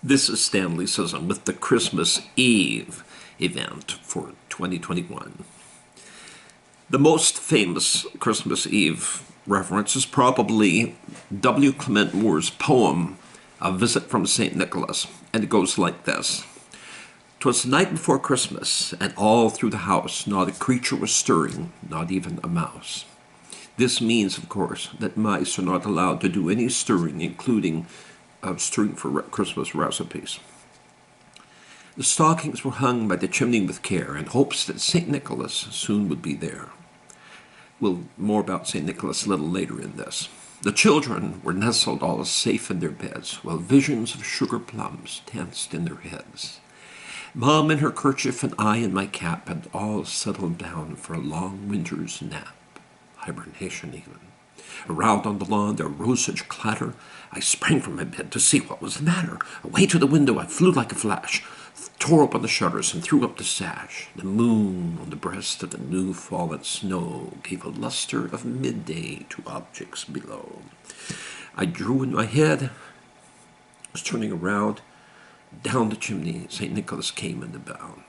This is Stanley Scism with the Christmas Eve event for 2021. The most famous Christmas Eve reference is probably W. Clement Moore's poem, A Visit from St. Nicholas, and it goes like this. "'Twas the night before Christmas, and all through the house not a creature was stirring, not even a mouse." This means, of course, that mice are not allowed to do any stirring, including stirring for Christmas recipes. The stockings were hung by the chimney with care in hopes that St. Nicholas soon would be there. More about St. Nicholas a little later in this. The children were nestled all safe in their beds, while visions of sugar plums danced in their heads. Mom in her kerchief and I in my cap had all settled down for a long winter's nap, hibernation even. Around on the lawn there rose such clatter, I sprang from my bed to see what was the matter. Away to the window I flew like a flash, tore open the shutters and threw up the sash. The moon on the breast of the new fallen snow gave a luster of midday to objects below. I drew in my head, was turning around. Down the chimney St. Nicholas came in the bow.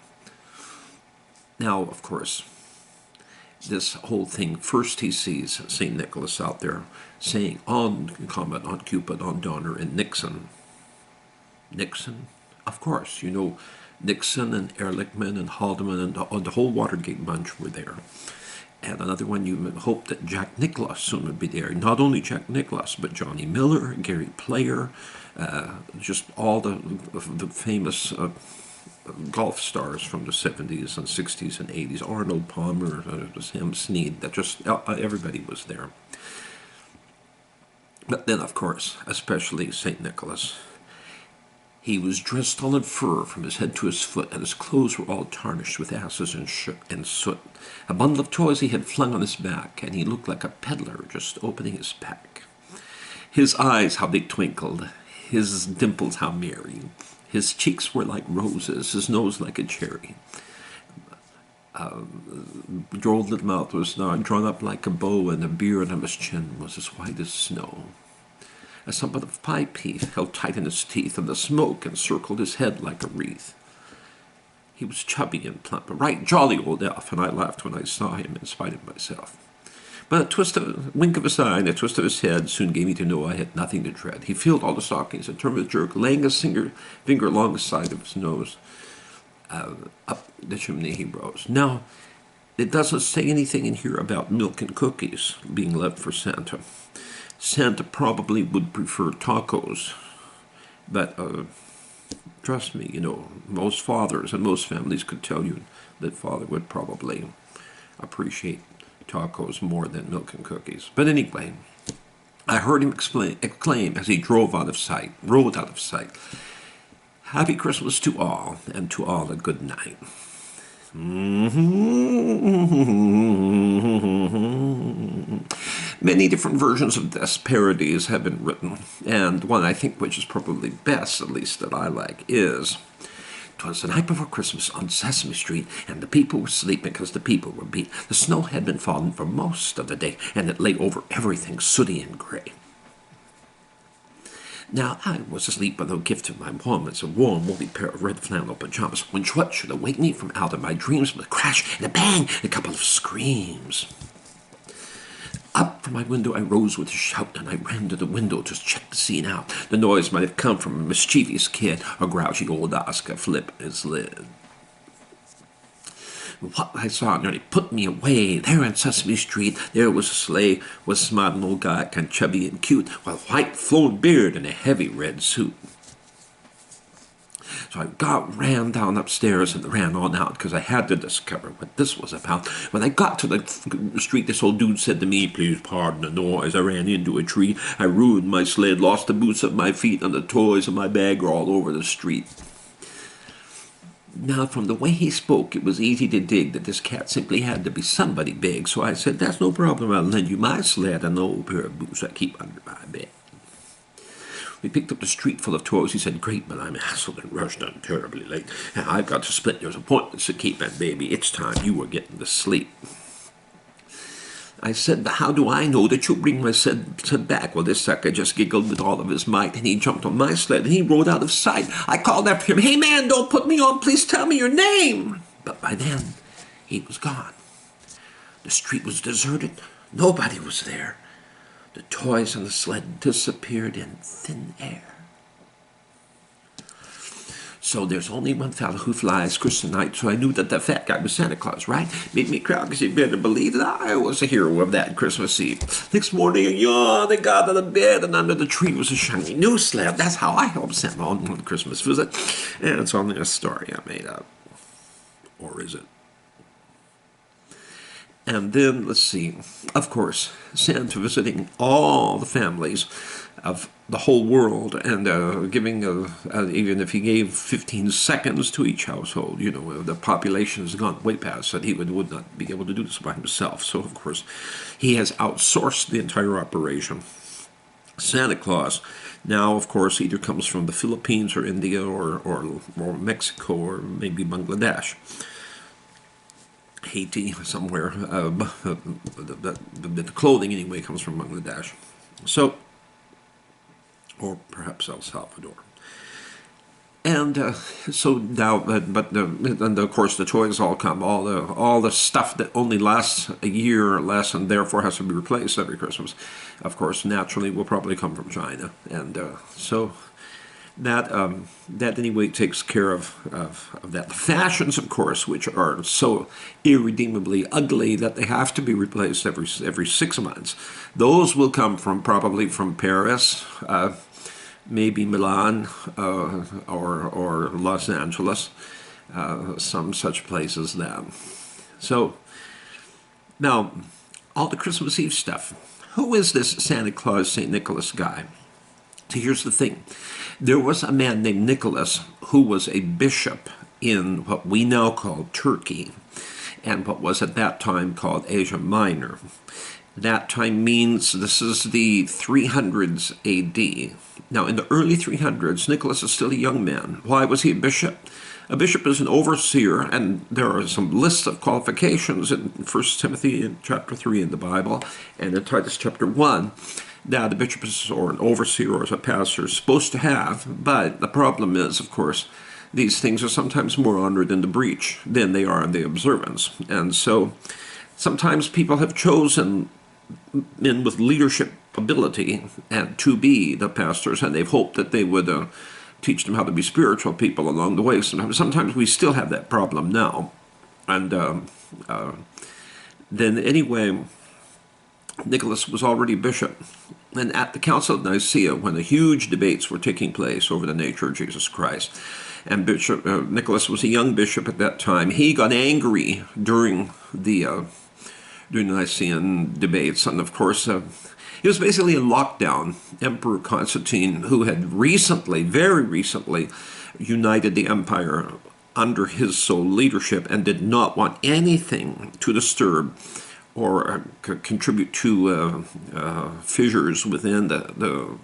Now, of course, this whole thing, first he sees St. Nicholas out there saying on Comet, on Cupid, on Donner, and Nixon. Nixon? Of course, you know, Nixon and Ehrlichman and Haldeman and the whole Watergate bunch were there. And another one, you hope that Jack Nicklaus soon would be there. Not only Jack Nicklaus, but Johnny Miller, Gary Player, just all the famous golf stars from the 70s and 60s and 80s. Arnold Palmer, Sam Snead, that just everybody was there. But then, of course, especially St. Nicholas. He was dressed all in fur from his head to his foot, and his clothes were all tarnished with ashes and soot. A bundle of toys he had flung on his back, and he looked like a peddler just opening his pack. His eyes, how they twinkled, his dimples, how merry. His cheeks were like roses, his nose like a cherry. Droll little mouth was drawn up like a bow, and the beard on his chin was as white as snow. A stump of pipe he held tight in his teeth, and the smoke encircled his head like a wreath. He was chubby and plump, a right jolly old elf, and I laughed when I saw him in spite of myself. But a wink of his eye and a twist of his head soon gave me to know I had nothing to dread. He filled all the stockings and turned with a jerk, laying his finger along the side of his nose. Up the chimney he rose. Now, it doesn't say anything in here about milk and cookies being left for Santa. Santa probably would prefer tacos, but trust me, you know, most fathers and most families could tell you that father would probably appreciate tacos more than milk and cookies. But anyway, I heard him exclaim as he rode out of sight, "Happy Christmas to all, and to all a good night." Many different versions of this, parodies, have been written, and one I think which is probably best, at least that I like, is "'Twas the night before Christmas on Sesame Street, and the people were sleeping because the people were beat. The snow had been falling for most of the day, and it lay over everything sooty and gray. Now I was asleep with no gift of my woman's a warm, woolly pair of red flannel pajamas, when what should awake me from out of my dreams with a crash and a bang and a couple of screams. Up from my window I rose with a shout, and I ran to the window to check the scene out. The noise might have come from a mischievous kid, or grouchy old Oscar flip his lid. What I saw nearly put me away. There on Sesame Street, there was a sleigh with a smiling old guy, kind of chubby and cute, with a white flowing beard and a heavy red suit. So I ran down upstairs and ran on out, because I had to discover what this was about. When I got to the street, this old dude said to me, "Please pardon the noise. I ran into a tree. I ruined my sled, lost the boots of my feet, and the toys in my bag are all over the street." Now, from the way he spoke, it was easy to dig that this cat simply had to be somebody big. So I said, "That's no problem. I'll lend you my sled and an old pair of boots I keep under my bed." We picked up the street full of toys. He said, "Great, but I'm hassled and rushed and terribly late. And I've got to split. There's appointments to keep, and baby, it's time you were getting to sleep." I said, how do I know that you'll bring my sled back? Well, this sucker just giggled with all of his might, and he jumped on my sled, and he rode out of sight. I called after him, hey man, don't put me on, please tell me your name. But by then, he was gone. The street was deserted. Nobody was there. The toys on the sled disappeared in thin air. So there's only one fellow who flies Christmas night, so I knew that the fat guy was Santa Claus, right? Made me cry because you better believe that I was a hero of that Christmas Eve. Next morning, I yawned and got out of bed, and under the tree was a shiny new sled. That's how I helped Santa on one Christmas visit. And it's only a story I made up. Or is it? And then, let's see, of course, Santa visiting all the families of the whole world and giving, even if he gave 15 seconds to each household, you know, the population has gone way past that. He would not be able to do this by himself. So, of course, he has outsourced the entire operation. Santa Claus now, of course, either comes from the Philippines or India or Mexico or maybe Bangladesh. Haiti, somewhere. The clothing, anyway, comes from Bangladesh. So, or perhaps El Salvador. And so now, and of course the toys all come, all the stuff that only lasts a year or less and therefore has to be replaced every Christmas, of course, naturally will probably come from China. And so that anyway takes care of that. The fashions, of course, which are so irredeemably ugly that they have to be replaced every 6 months, those will come probably from Paris, maybe Milan, or Los Angeles, some such places then. So now, all the Christmas Eve stuff. Who is this Santa Claus, St. Nicholas guy? So here's the thing. There was a man named Nicholas who was a bishop in what we now call Turkey and what was at that time called Asia Minor. That time means this is the 300s AD. Now, in the early 300s, Nicholas is still a young man. Why was he a bishop? A bishop is an overseer, and there are some lists of qualifications in 1 Timothy chapter 3 in the Bible and in Titus chapter 1 that a bishop is, or an overseer or a pastor is supposed to have. But the problem is, of course, these things are sometimes more honored in the breach than they are in the observance. And so sometimes people have chosen men with leadership ability and to be the pastors, and they've hoped that they would teach them how to be spiritual people along the way. Sometimes we still have that problem now. And then anyway, Nicholas was already bishop. And at the Council of Nicaea, when the huge debates were taking place over the nature of Jesus Christ, and Bishop Nicholas was a young bishop at that time, he got angry during the Nicene debates, and of course, he was basically in lockdown. Emperor Constantine, who had recently, very recently, united the empire under his sole leadership and did not want anything to disturb or contribute to fissures within the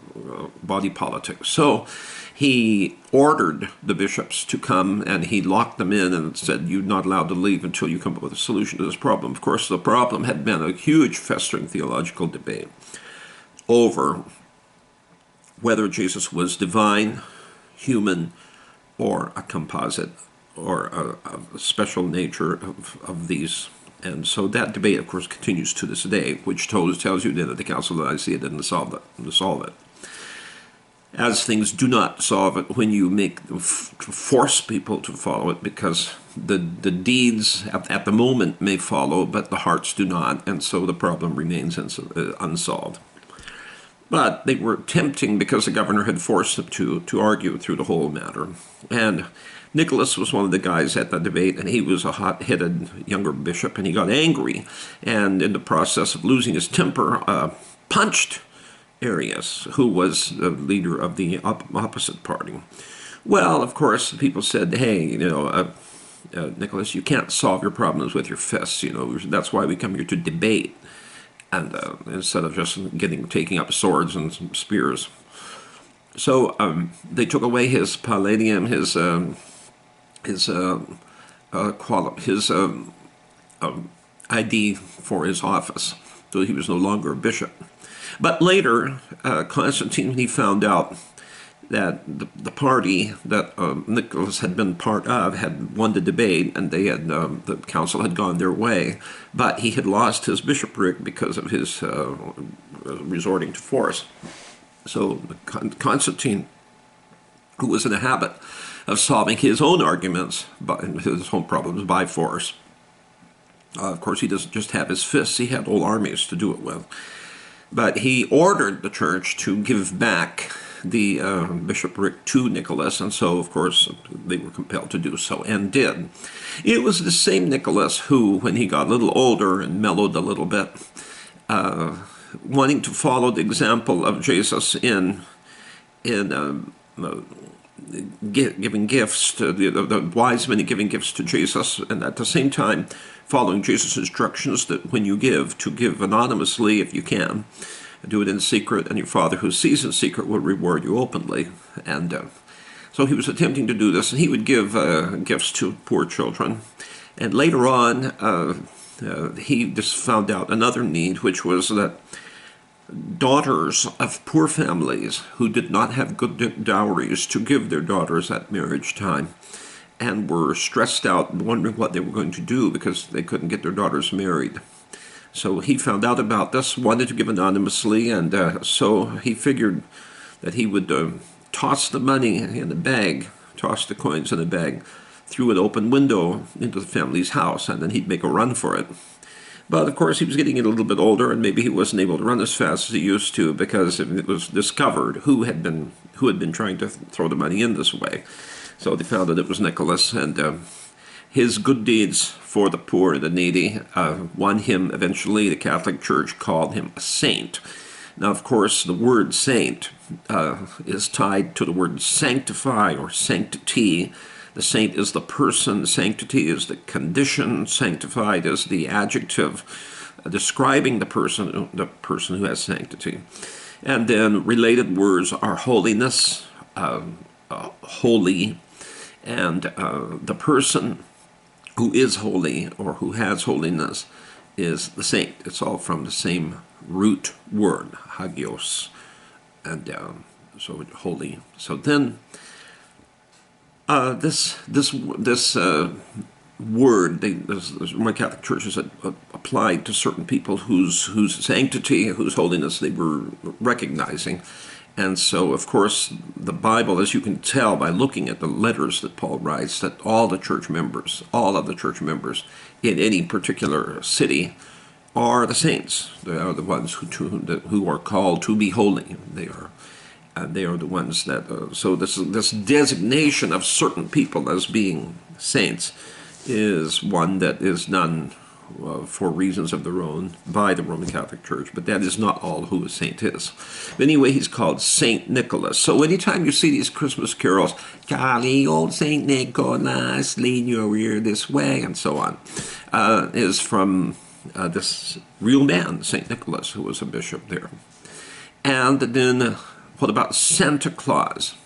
body politic. So he ordered the bishops to come, and he locked them in and said, you're not allowed to leave until you come up with a solution to this problem. Of course, the problem had been a huge festering theological debate over whether Jesus was divine, human, or a composite, or a special nature of these. And so that debate, of course, continues to this day, which tells you then that the Council of Nicaea didn't solve it. As things do not solve it when you force people to follow it, because the deeds at the moment may follow, but the hearts do not, and so the problem remains unsolved. But they were tempting because the governor had forced them to argue through the whole matter. And Nicholas was one of the guys at the debate, and he was a hot-headed younger bishop, and he got angry, and in the process of losing his temper, punched Arius, who was the leader of the opposite party. Well, of course, people said, hey, Nicholas, you can't solve your problems with your fists, that's why we come here to debate, and instead of just taking up swords and spears. So they took away his palladium, his ID for his office, so he was no longer a bishop. But later, Constantine, when he found out that the party that Nicholas had been part of had won the debate, and they had the council had gone their way, but he had lost his bishopric because of his resorting to force. So Constantine, who was in the habit of solving his own arguments, his own problems by force, of course he doesn't just have his fists, he had whole armies to do it with. But he ordered the church to give back the bishopric to Nicholas, and so, of course, they were compelled to do so, and did. It was the same Nicholas who, when he got a little older and mellowed a little bit, wanting to follow the example of Jesus in giving gifts to the wise men, giving gifts to Jesus, and at the same time following Jesus' instructions that when you give, to give anonymously if you can, do it in secret, and your Father who sees in secret will reward you openly. And so he was attempting to do this, and he would give gifts to poor children. And later on, he just found out another need, which was that daughters of poor families who did not have good dowries to give their daughters at marriage time, and were stressed out, wondering what they were going to do because they couldn't get their daughters married. So he found out about this, wanted to give anonymously, and so he figured that he would toss the money in a bag, toss the coins in a bag, through an open window into the family's house, and then he'd make a run for it. But of course he was getting a little bit older, and maybe he wasn't able to run as fast as he used to, because it was discovered who had been trying to throw the money in this way. So they found that it was Nicholas, and his good deeds for the poor and the needy won him eventually. The Catholic Church called him a saint. Now, of course, the word saint is tied to the word sanctify or sanctity. The saint is the person, sanctity is the condition, sanctified is the adjective describing the person who has sanctity. And then related words are holiness, holy, and the person who is holy or who has holiness is the saint. It's all from the same root word, hagios, and so holy. So then this word, the Roman Catholic Church has applied to certain people whose sanctity, whose holiness they were recognizing. And so, of course, the Bible, as you can tell by looking at the letters that Paul writes, that all of the church members in any particular city are the saints. They are the ones who are called to be holy. They are the ones that. So this designation of certain people as being saints is one that is done for reasons of their own by the Roman Catholic Church, but that is not all who a saint is. But anyway, he's called Saint Nicholas. So anytime you see these Christmas carols, jolly old Saint Nicholas, lead your rear this way, and so on, is from this real man, Saint Nicholas, who was a bishop there. And then what about Santa Claus?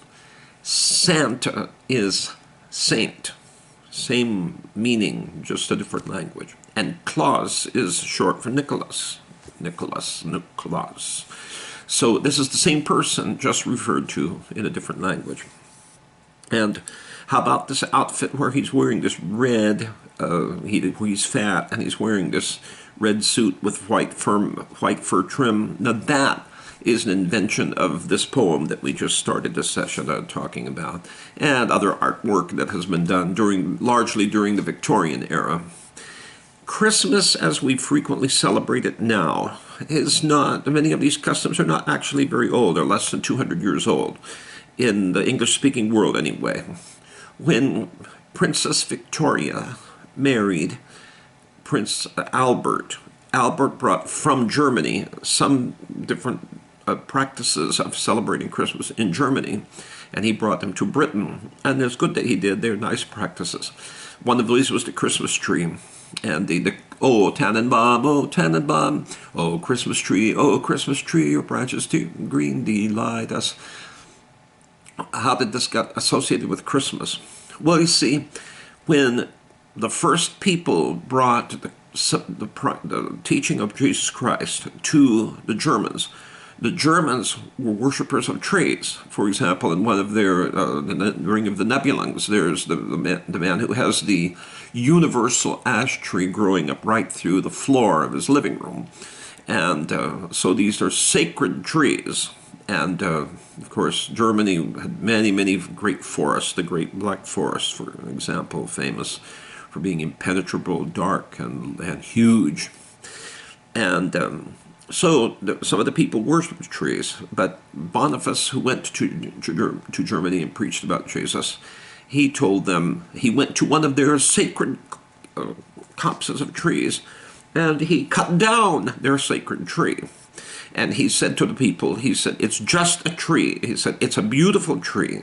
Santa is saint. Same meaning, just a different language. And Claus is short for Nicholas. Nicholas. So this is the same person, just referred to in a different language. And how about this outfit where he's wearing this red, he's fat, and he's wearing this red suit with white fur trim. Now that is an invention of this poem that we just started this session talking about, and other artwork that has been done largely during the Victorian era. Christmas, as we frequently celebrate it now, is not, many of these customs are not actually very old. They're less than 200 years old, in the English-speaking world anyway. When Princess Victoria married Prince Albert, Albert brought from Germany some different practices of celebrating Christmas in Germany, and he brought them to Britain. And it's good that he did. They're nice practices. One of these was the Christmas tree. And oh, Tannenbaum, oh, Tannenbaum, oh, Christmas tree, your branches too green delight us. How did this get associated with Christmas? Well, you see, when the first people brought the the teaching of Jesus Christ to the Germans. The Germans were worshippers of trees. For example, in one of their, the Ring of the Nebulungs, there's the man who has the universal ash tree growing up right through the floor of his living room. And so these are sacred trees. And of course, Germany had many, many great forests. The Great Black Forest, for example, famous for being impenetrable, dark, and huge. And so some of the people worshipped trees, but Boniface, who went to Germany and preached about Jesus, he told them, he went to one of their sacred copses of trees, and he cut down their sacred tree. And he said to the people, he said, it's just a tree. He said, it's a beautiful tree.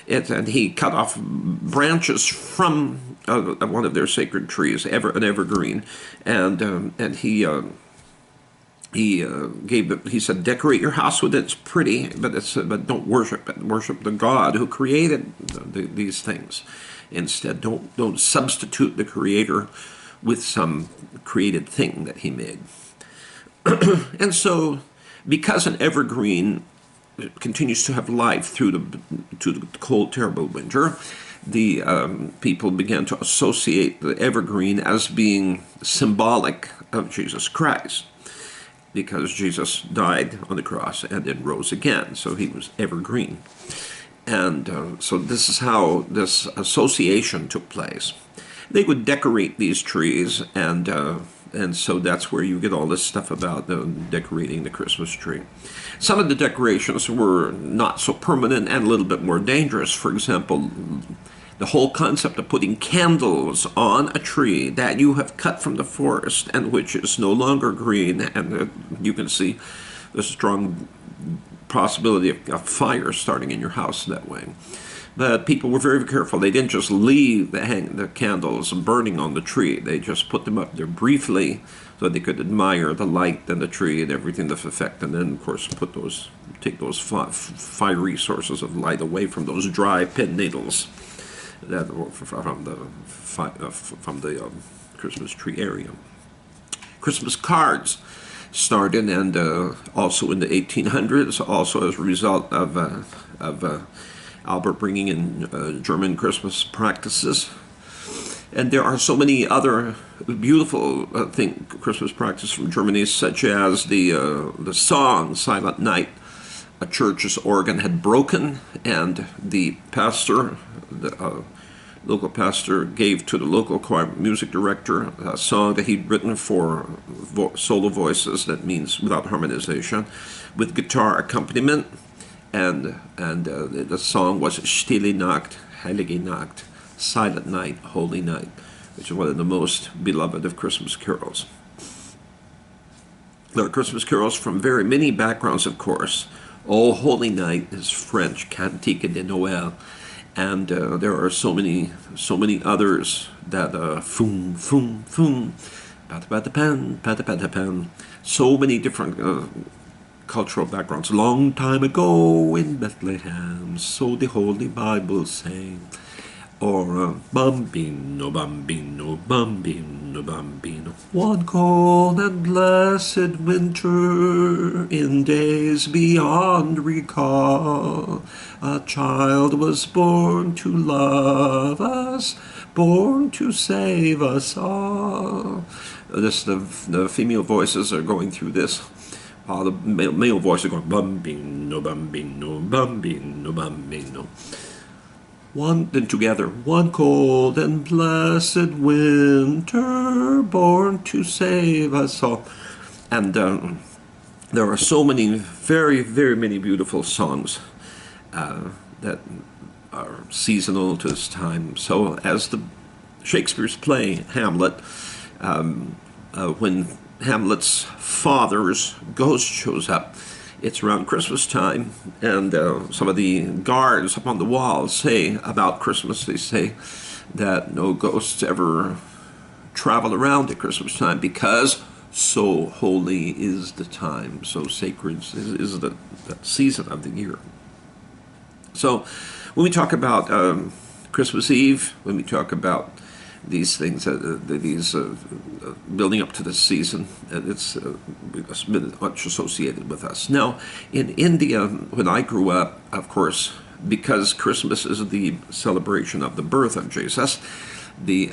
And he cut off branches from one of their sacred trees, an evergreen, and he he said, decorate your house with it. It's pretty, but don't worship it. Worship the God who created these things. Instead, don't substitute the Creator with some created thing that He made. And so, because an evergreen continues to have life through the cold, terrible winter, the people began to associate the evergreen as being symbolic of Jesus Christ, because Jesus died on the cross and then rose again, so he was evergreen. And so this is how this association took place. They would decorate these trees, and so that's where you get all this stuff about decorating the Christmas tree. Some of the decorations were not so permanent and a little bit more dangerous. For example, the whole concept of putting candles on a tree that you have cut from the forest and which is no longer green, and you can see the strong possibility of fire starting in your house that way. But people were very careful. They didn't just leave the candles burning on the tree. They just put them up there briefly so they could admire the light and the tree and everything, the effect, and then, of course, take those fiery sources of light away from those dry pin needles that from the Christmas tree area. Christmas cards started, and also in the 1800s, also as a result of Albert bringing in German Christmas practices. And there are so many other beautiful Christmas practices from Germany, such as the song Silent Night. A church's organ had broken, and the pastor, the local pastor, gave to the local choir music director a song that he'd written for solo voices, that means without harmonization, with guitar accompaniment. And the song was Stille Nacht, Heilige Nacht, Silent Night, Holy Night, which is one of the most beloved of Christmas carols. There are Christmas carols from very many backgrounds, of course. Oh, Holy Night is French, Cantique de Noël, and there are so many others that foom, foom, foom, pat-a-pat-a-pan, pat-a-pat-a-pan, so many different cultural backgrounds. Long time ago in Bethlehem, so the Holy Bible sang. Or Bambino, Bambino, Bambino, Bambino. One cold and blessed winter, in days beyond recall, a child was born to love us, born to save us all. The female voices are going through this. The male voices are going, Bambino, Bambino, Bambino, Bambino. Then together, one cold and blessed winter, born to save us all. And there are so many, very, very many beautiful songs that are seasonal to this time. So as Shakespeare's play, Hamlet, when Hamlet's father's ghost shows up, it's around Christmas time, and some of the guards up on the walls say about Christmas, they say that no ghosts ever travel around at Christmas time because so holy is the time, so sacred is the season of the year. So when we talk about Christmas Eve, when we talk about these things, building up to the season, and it's been much associated with us. Now, in India, when I grew up, of course, because Christmas is the celebration of the birth of Jesus, the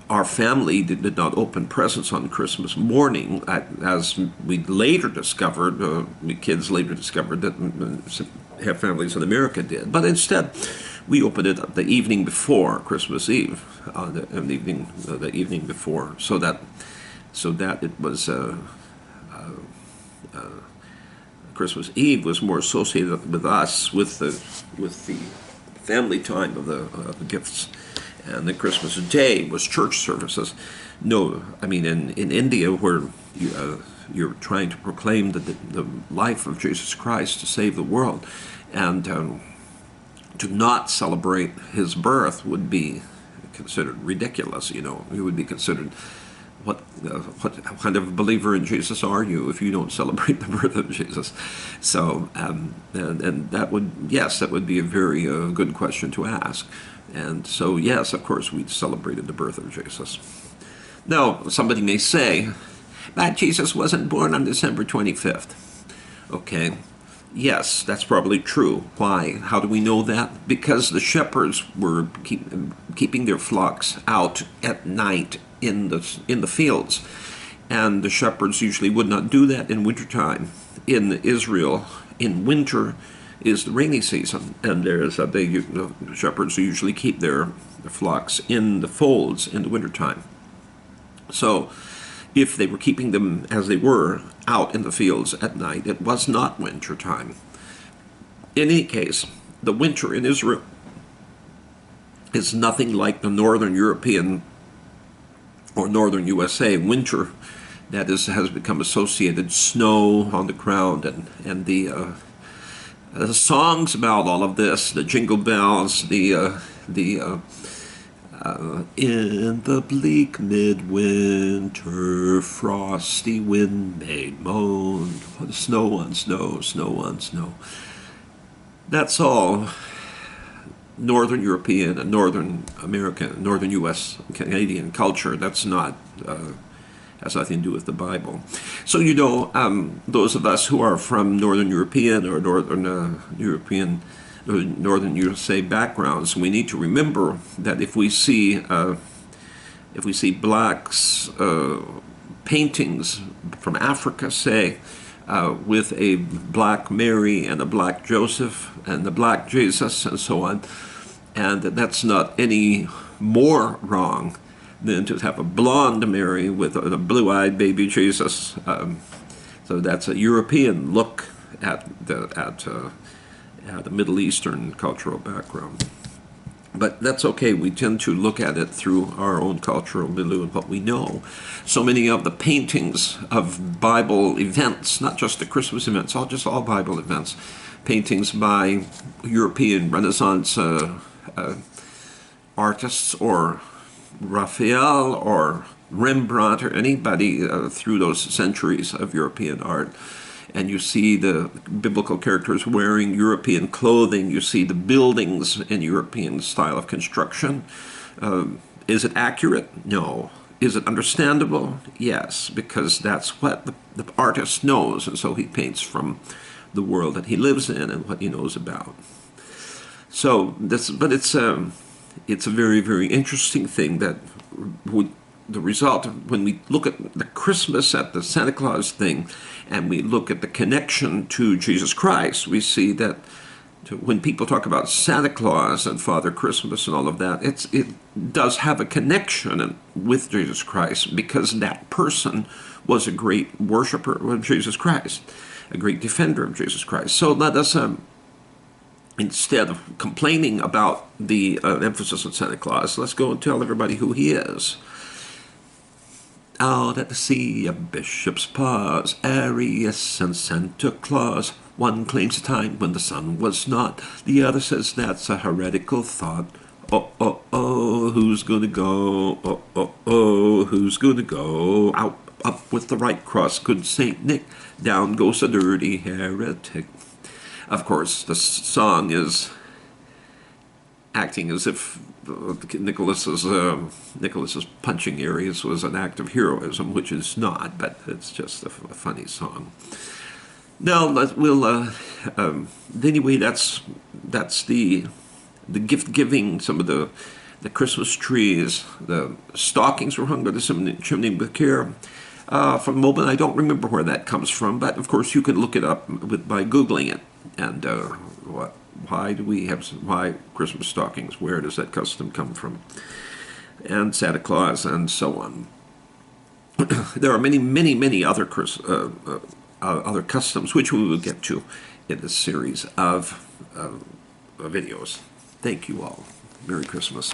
our family did not open presents on Christmas morning, as we later discovered, we kids later discovered that have families in America did. But instead, we opened it up the evening before Christmas Eve, the evening before, so that it was Christmas Eve was more associated with us, with the family time of the gifts, and the Christmas Day was church services. No, I mean in India, where you're trying to proclaim the life of Jesus Christ to save the world, and to not celebrate his birth would be considered ridiculous. You know, it would be considered, what kind of believer in Jesus are you if you don't celebrate the birth of Jesus? So, and that would, yes, that would be a very good question to ask. And so, yes, of course, we celebrated the birth of Jesus. Now, somebody may say, but Jesus wasn't born on December 25th. Okay, yes, that's probably true. Why? How do we know that? Because the shepherds were keeping their flocks out at night in the fields, and the shepherds usually would not do that in wintertime. In Israel, in winter is the rainy season, and the shepherds usually keep their flocks in the folds in the wintertime. So if they were keeping them as they were out in the fields at night, it was not winter time. In any case, the winter in Israel is nothing like the northern European or northern USA winter that has become associated, snow on the ground, and the songs about all of this, the jingle bells, in the bleak midwinter, frosty wind made moan, snow on snow, snow on snow. That's all Northern European and Northern American, Northern U.S. Canadian culture. That's not, has nothing to do with the Bible. So, you know, those of us who are from Northern European or Northern USA backgrounds, we need to remember that if we see blacks paintings from Africa, say, with a black Mary and a black Joseph and the black Jesus and so on, and that's not any more wrong than to have a blonde Mary with a blue-eyed baby Jesus. So that's a European look at the Middle Eastern cultural background. But that's okay. We tend to look at it through our own cultural milieu and what we know. So many of the paintings of Bible events, not just the Christmas events, all Bible events, paintings by European Renaissance artists, or Raphael or Rembrandt or anybody through those centuries of European art. And you see the biblical characters wearing European clothing. You see the buildings in European style of construction. Is it accurate? No. Is it understandable? Yes, because that's what the artist knows, and so he paints from the world that he lives in and what he knows about. So it's a very, very interesting thing that the result of when we look at the Christmas, at the Santa Claus thing, and we look at the connection to Jesus Christ, we see that when people talk about Santa Claus and Father Christmas and all of that, it does have a connection with Jesus Christ, because that person was a great worshiper of Jesus Christ, a great defender of Jesus Christ. So let us, instead of complaining about the emphasis on Santa Claus, let's go and tell everybody who he is. Out at the sea, a bishop's pause, Arius and Santa Claus. One claims a time when the sun was not, the other says that's a heretical thought. Oh, oh, oh, who's gonna go? Oh, oh, oh, who's gonna go? Out, up with the right cross, good Saint Nick. Down goes a dirty heretic. Of course, the song is acting as if Nicholas's punching areas was an act of heroism, which is not, but it's just a funny song. Now anyway, that's the gift giving. Some of the Christmas trees, the stockings were hung by the chimney with care. From the moment, I don't remember where that comes from, but of course you can look it up by Googling it. And why Christmas stockings? Where does that custom come from? And Santa Claus, and so on. There are many other customs, which we will get to in this series of videos. Thank you all. Merry Christmas.